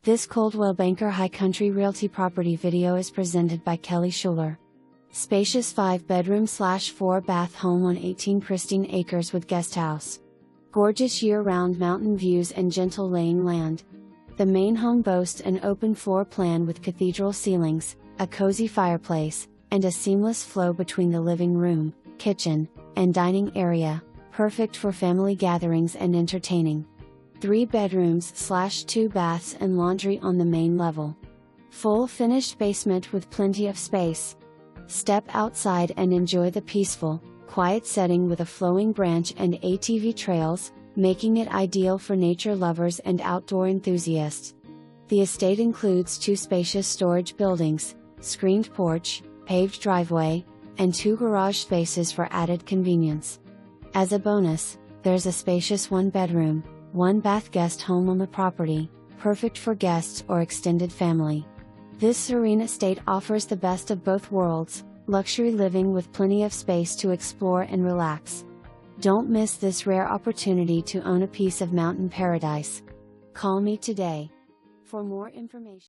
This Coldwell Banker High Country Realty property video is presented by Kelly Schuler. Spacious 5-bedroom/4-bath home on 18 pristine acres with guesthouse. Gorgeous year-round mountain views and gentle laying land. The main home boasts an open floor plan with cathedral ceilings, a cozy fireplace, and a seamless flow between the living room, kitchen, and dining area, perfect for family gatherings and entertaining. 3 bedrooms/2 baths and laundry on the main level. Full finished basement with plenty of space. Step outside and enjoy the peaceful, quiet setting with a flowing branch and ATV trails, making it ideal for nature lovers and outdoor enthusiasts. The estate includes 2 spacious storage buildings, screened porch, paved driveway, and 2 garage spaces for added convenience. As a bonus, there's a spacious 1-bedroom, 1-bath guest home on the property, perfect for guests or extended family. This serene estate offers the best of both worlds, luxury living with plenty of space to explore and relax. Don't miss this rare opportunity to own a piece of mountain paradise. Call me today for more information.